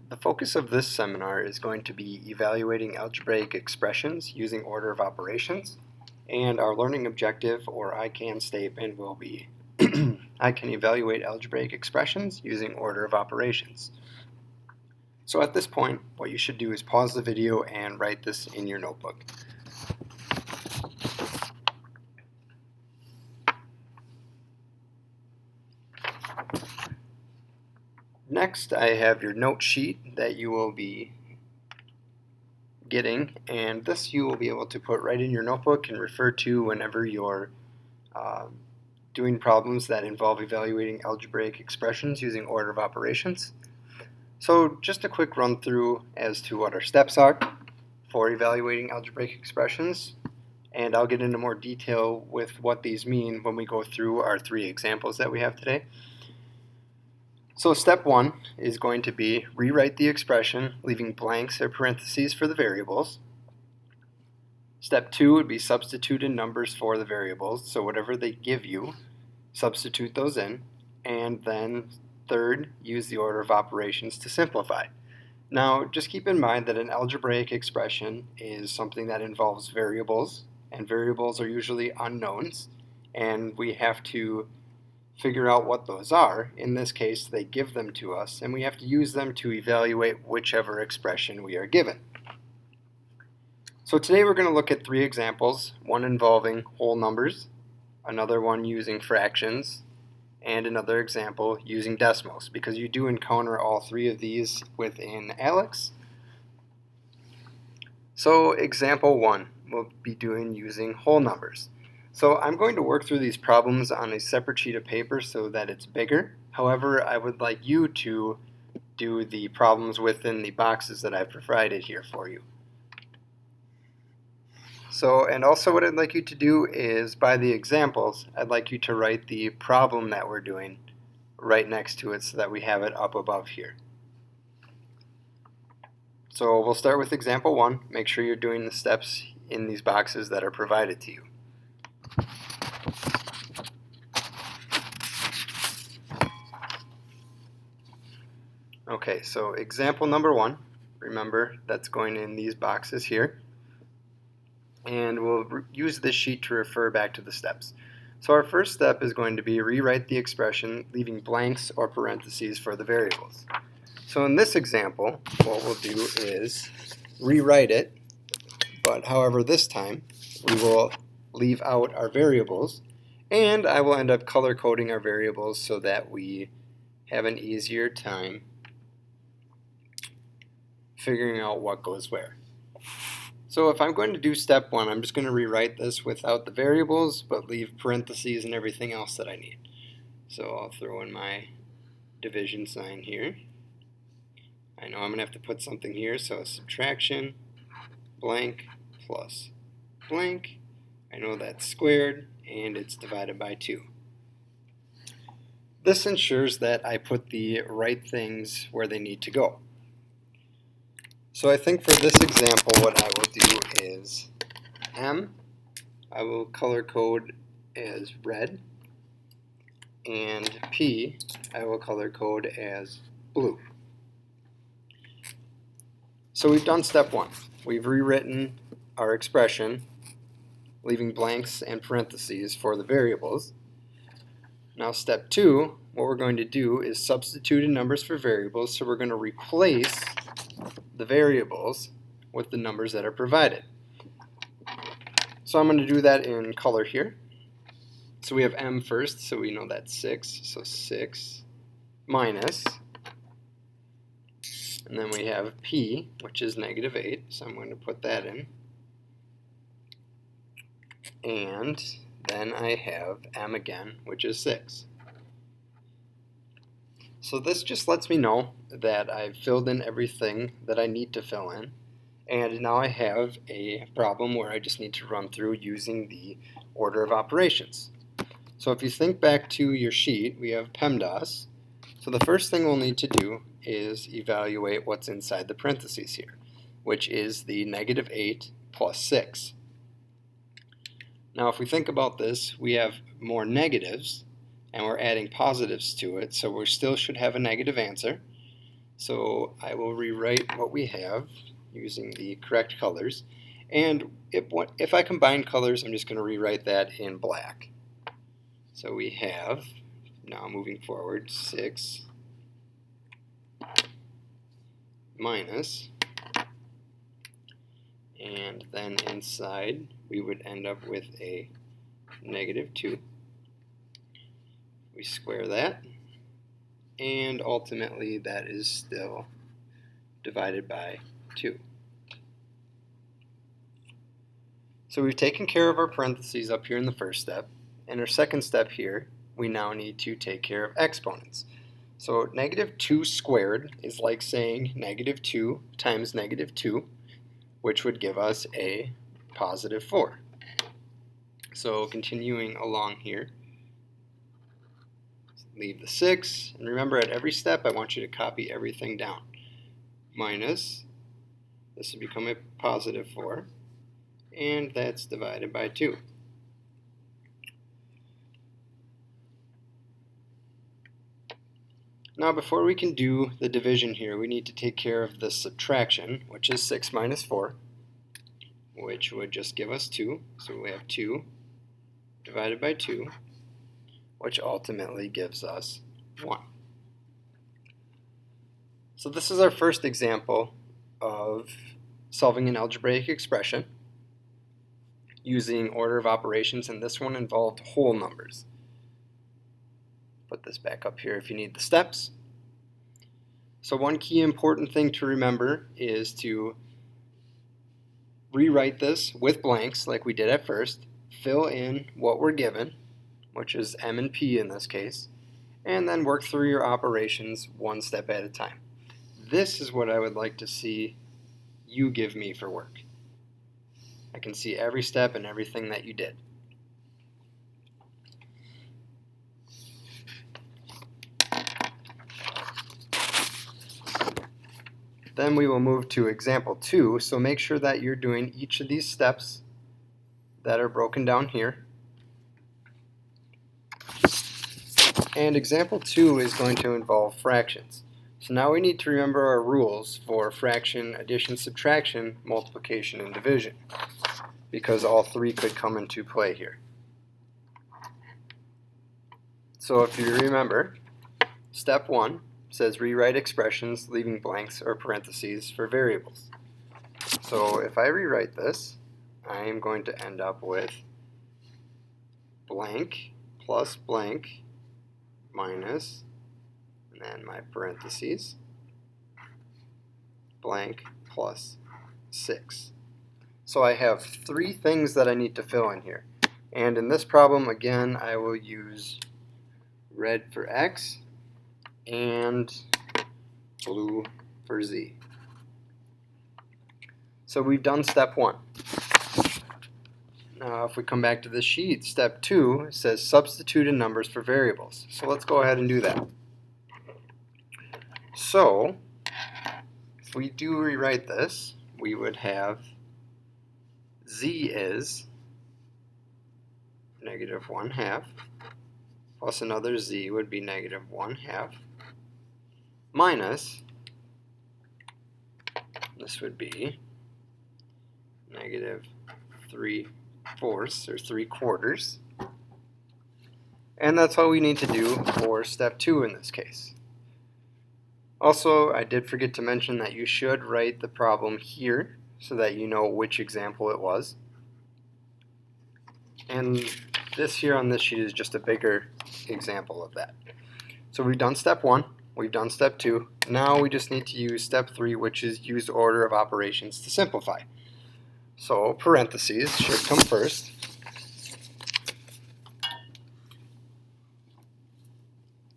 The focus of this seminar is going to be evaluating algebraic expressions using order of operations, and our learning objective or I can statement will be I can evaluate algebraic expressions using order of operations. So at this point, what you should do is pause the video and write this in your notebook. Next, I have your note sheet that you will be getting, and this you will be able to put right in your notebook and refer to whenever you're doing problems that involve evaluating algebraic expressions using order of operations. So just a quick run through as to what our steps are for evaluating algebraic expressions, and I'll get into more detail with what these mean when we go through our 3 examples that we have today. So step 1 is going to be rewrite the expression, leaving blanks or parentheses for the variables. Step 2 would be substitute in numbers for the variables, so whatever they give you, substitute those in. And then third, use the order of operations to simplify. Now, just keep in mind that an algebraic expression is something that involves variables, and variables are usually unknowns, and we have to figure out what those are. In this case, they give them to us, and we have to use them to evaluate whichever expression we are given. So today we're going to look at 3 examples, one involving whole numbers, another one using fractions, and another example using decimals, because you do encounter all 3 of these within ALEX. So example 1 we'll be doing using whole numbers. So I'm going to work through these problems on a separate sheet of paper so that it's bigger. However, I would like you to do the problems within the boxes that I've provided here for you. So, and also what I'd like you to do is, by the examples, I'd like you to write the problem that we're doing right next to it so that we have it up above here. So we'll start with example 1. Make sure you're doing the steps in these boxes that are provided to you. Okay, so example number 1, remember that's going in these boxes here, and we'll use this sheet to refer back to the steps. So our first step is going to be rewrite the expression, leaving blanks or parentheses for the variables. So in this example, what we'll do is rewrite it, but however this time we will leave out our variables, and I will end up color coding our variables so that we have an easier time figuring out what goes where. So if I'm going to do step 1, I'm just going to rewrite this without the variables, but leave parentheses and everything else that I need. So I'll throw in my division sign here. I know I'm going to have to put something here, so subtraction, blank, plus blank. I know that's squared, and it's divided by 2. This ensures that I put the right things where they need to go. So I think for this example what I will do is M, I will color code as red, and P, I will color code as blue. So we've done step 1. We've rewritten our expression, leaving blanks and parentheses for the variables. Now step 2, what we're going to do is substitute in numbers for variables, so we're going to replace the variables with the numbers that are provided. So I'm going to do that in color here. So we have M first, so we know that's 6, so 6 minus, and then we have P, which is negative 8, so I'm going to put that in, and then I have M again, which is 6. So this just lets me know that I've filled in everything that I need to fill in, and now I have a problem where I just need to run through using the order of operations. So if you think back to your sheet, we have PEMDAS. So the first thing we'll need to do is evaluate what's inside the parentheses here, which is the negative 8 plus 6. Now if we think about this, we have more negatives, and we're adding positives to it, so we still should have a negative answer. So I will rewrite what we have using the correct colors. And if I combine colors, I'm just going to rewrite that in black. So we have, now moving forward, 6 minus, and then inside we would end up with a -2. We square that, and ultimately that is still divided by 2. So we've taken care of our parentheses up here in the first step. In our second step here, we now need to take care of exponents. So -2 squared is like saying -2 times -2, which would give us a +4. So continuing along here, leave the 6, and remember at every step I want you to copy everything down. Minus, this would become a +4, and that's divided by 2. Now before we can do the division here, we need to take care of the subtraction, which is 6 minus 4, which would just give us 2. So we have 2 divided by 2, which ultimately gives us 1. So this is our first example of solving an algebraic expression using order of operations, and this one involved whole numbers. Put this back up here if you need the steps. So one key important thing to remember is to rewrite this with blanks like we did at first, fill in what we're given, which is m and p in this case, and then work through your operations one step at a time. This is what I would like to see you give me for work. I can see every step and everything that you did. Then we will move to example 2, so make sure that you're doing each of these steps that are broken down here. And example 2 is going to involve fractions. So now we need to remember our rules for fraction, addition, subtraction, multiplication, and division, because all three could come into play here. So if you remember, step 1 says rewrite expressions leaving blanks or parentheses for variables. So if I rewrite this, I am going to end up with blank plus blank minus, and then my parentheses, blank plus 6. So I have 3 things that I need to fill in here. And in this problem, again, I will use red for x and blue for z. So we've done step 1. Now if we come back to the sheet, step 2 says substitute in numbers for variables. So let's go ahead and do that. So if we do rewrite this, we would have z is -1/2 plus another z would be -1/2 minus, this would be -3/4 or 3/4, and that's all we need to do for step 2 in this case. Also, I did forget to mention that you should write the problem here so that you know which example it was. And this here on this sheet is just a bigger example of that. So we've done step 1, we've done step 2, now we just need to use step 3, which is use order of operations to simplify. So parentheses should come first.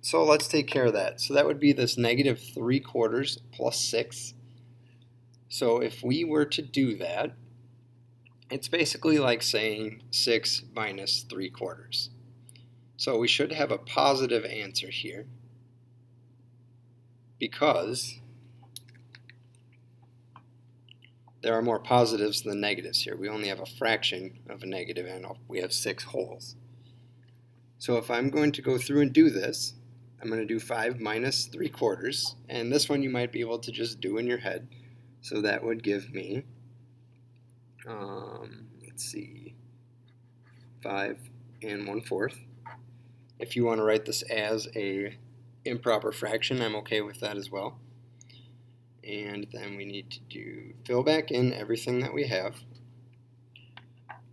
So let's take care of that. So that would be this -3/4 plus 6. So if we were to do that, it's basically like saying 6 minus 3/4. So we should have a positive answer here because there are more positives than negatives here. We only have a fraction of a negative and we have 6 wholes. So if I'm going to go through and do this, I'm going to do 5 minus 3/4, and this one you might be able to just do in your head. So that would give me, let's see, 5 1/4. If you want to write this as a improper fraction, I'm okay with that as well. And then we need to fill back in everything that we have.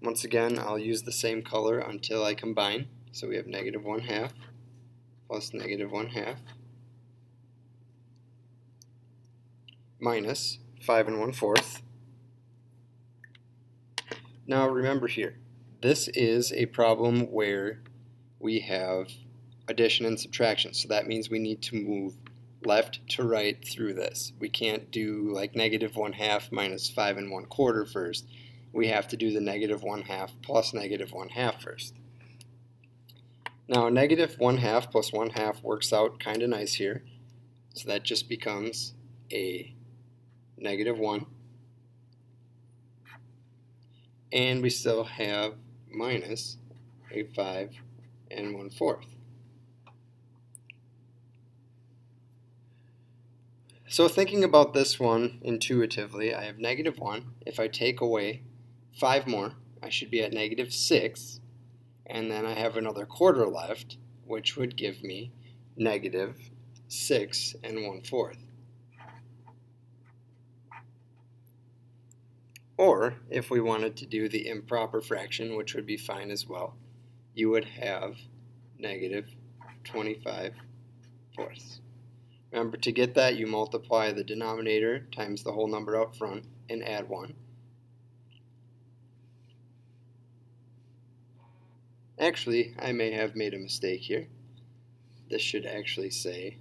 Once again, I'll use the same color until I combine. So we have -1/2 plus -1/2 minus 5 1/4. Now remember here, this is a problem where we have addition and subtraction. So that means we need to move left to right through this. We can't do like -1/2 minus 5 1/4 first. We have to do the -1/2 plus -1/2 first. Now -1/2 plus 1/2 works out kind of nice here. So that just becomes a -1. And we still have minus a 5 1/4. So thinking about this one intuitively, I have -1. If I take away 5 more, I should be at -6. And then I have another quarter left, which would give me -6 1/4. Or if we wanted to do the improper fraction, which would be fine as well, you would have -25/4. Remember, to get that, you multiply the denominator times the whole number out front and add 1. Actually, I may have made a mistake here. This should actually say,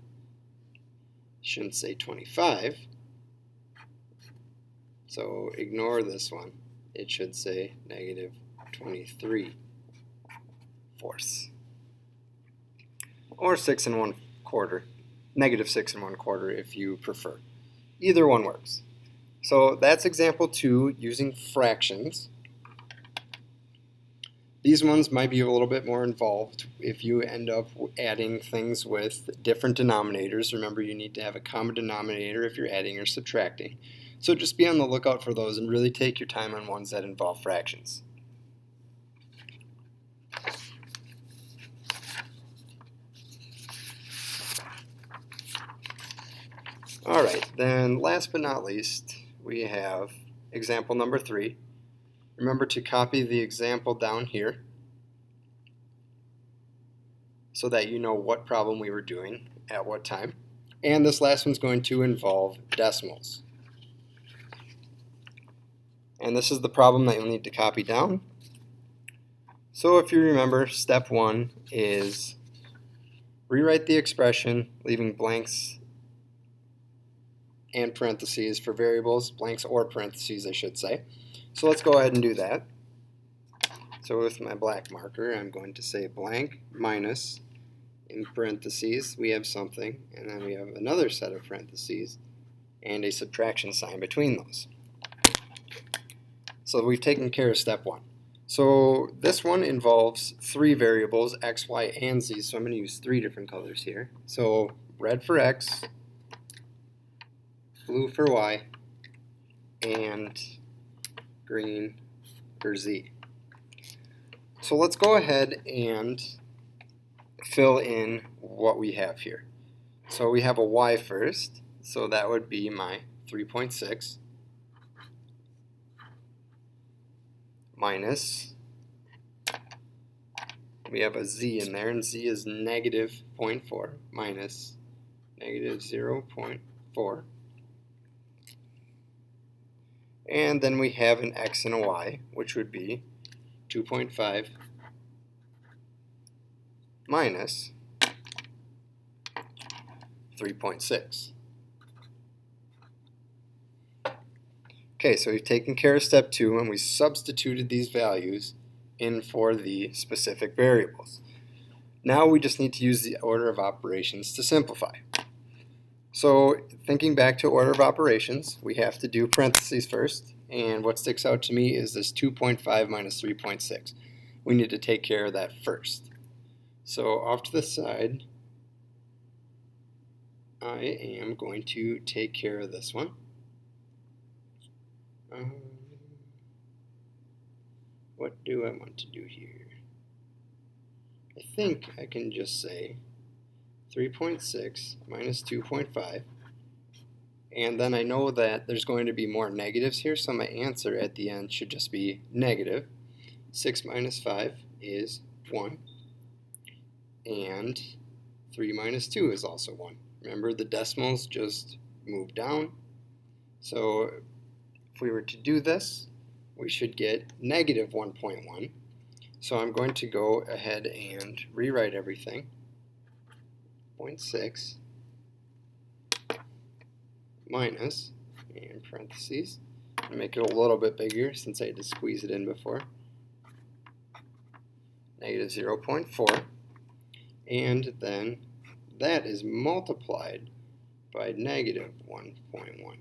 shouldn't say 25. So ignore this one. It should say -23/4. Or 6 1/4. -6 1/4 if you prefer. Either one works. So that's example 2 using fractions. These ones might be a little bit more involved if you end up adding things with different denominators. Remember, you need to have a common denominator if you're adding or subtracting. So just be on the lookout for those and really take your time on ones that involve fractions. Alright, then last but not least, we have example number 3. Remember to copy the example down here so that you know what problem we were doing at what time. And this last one's going to involve decimals. And this is the problem that you'll need to copy down. So if you remember, step 1 is rewrite the expression, leaving blanks and parentheses for variables, blanks or parentheses I should say. So let's go ahead and do that. So with my black marker, I'm going to say blank minus, in parentheses, we have something, and then we have another set of parentheses, and a subtraction sign between those. So we've taken care of step 1. So this one involves 3 variables, x, y, and z, so I'm going to use 3 different colors here. So red for x, blue for y, and green for z. So let's go ahead and fill in what we have here. So we have a y first, so that would be my 3.6 minus, we have a z in there, and z is -0.4 minus -0.4. And then we have an x and a y, which would be 2.5 minus 3.6. Okay, so we've taken care of step 2 and we substituted these values in for the specific variables. Now we just need to use the order of operations to simplify. So thinking back to order of operations, we have to do parentheses first, and what sticks out to me is this 2.5 minus 3.6. We need to take care of that first. So off to the side, I am going to take care of this one. What do I want to do here? I think I can just say 3.6 minus 2.5, and then I know that there's going to be more negatives here, so my answer at the end should just be negative. 6 minus 5 is 1, and 3 minus 2 is also 1. Remember, the decimals just move down, so if we were to do this, we should get negative 1.1. So I'm going to go ahead and rewrite everything. 0.6 minus, in parentheses, make it a little bit bigger since I had to squeeze it in before, negative 0.4, and then that is multiplied by negative 1.1.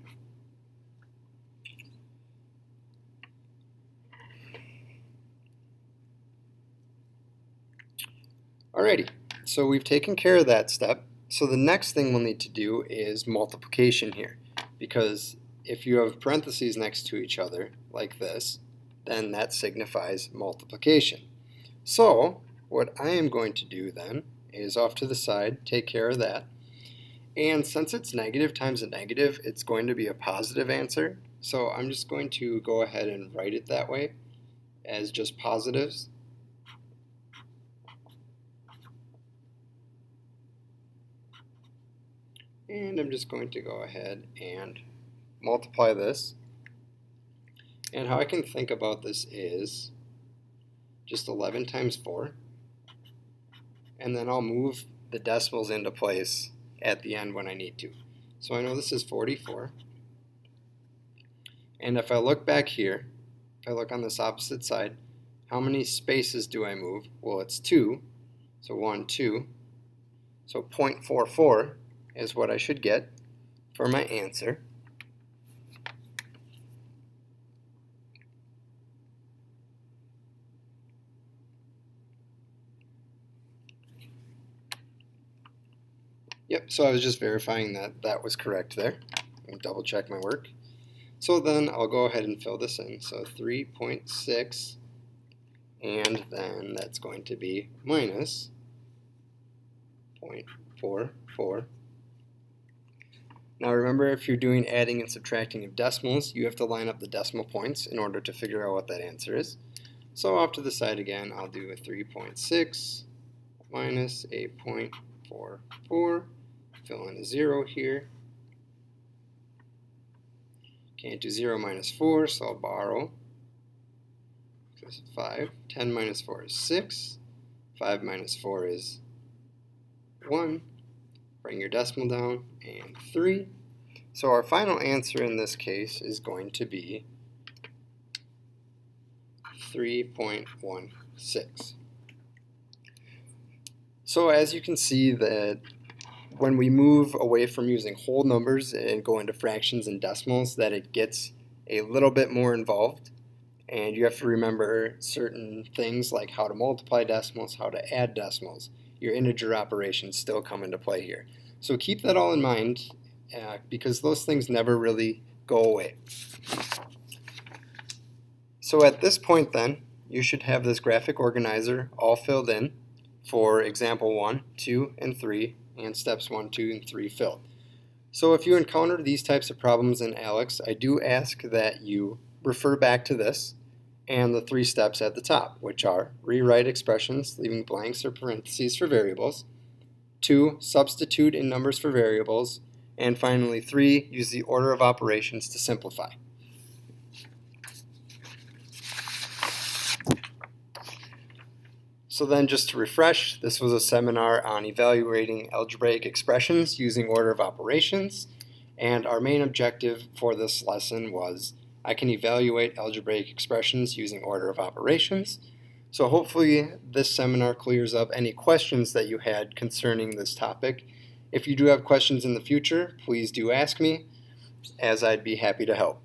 Alrighty, so we've taken care of that step. So the next thing we'll need to do is multiplication here, because if you have parentheses next to each other like this, then that signifies multiplication. So what I am going to do then is off to the side, take care of that. And since it's negative times a negative, it's going to be a positive answer. So I'm just going to go ahead and write it that way as just positives. And I'm just going to go ahead and multiply this. And how I can think about this is just 11 times 4. And then I'll move the decimals into place at the end when I need to. So I know this is 44. And if I look back here, if I look on this opposite side, how many spaces do I move? Well, it's 2. So 1, 2. So 0.44 is what I should get for my answer. Yep, so I was just verifying that that was correct there. And double check my work. So then I'll go ahead and fill this in. So 3.6, and then that's going to be minus 0.44. Now remember, if you're doing adding and subtracting of decimals, you have to line up the decimal points in order to figure out what that answer is. So off to the side again, I'll do a 3.6 minus a 0.44, fill in a 0 here. Can't do 0 minus 4, so I'll borrow. This is 5. 10 minus 4 is 6. 5 minus 4 is 1. Bring your decimal down, and 3. So our final answer in this case is going to be 3.16. So as you can see, that when we move away from using whole numbers and go into fractions and decimals, that it gets a little bit more involved, and you have to remember certain things like how to multiply decimals, how to add decimals. Your integer operations still come into play here. So keep that all in mind, because those things never really go away. So at this point then, you should have this graphic organizer all filled in for example 1, 2, and 3, and steps 1, 2, and 3 filled. So if you encounter these types of problems in ALEX, I do ask that you refer back to this and the 3 steps at the top, which are rewrite expressions, leaving blanks or parentheses for variables, 2, substitute in numbers for variables, and finally 3, use the order of operations to simplify. So then, just to refresh, this was a seminar on evaluating algebraic expressions using order of operations, and our main objective for this lesson was I can evaluate algebraic expressions using order of operations. So hopefully this seminar clears up any questions that you had concerning this topic. If you do have questions in the future, please do ask me, as I'd be happy to help.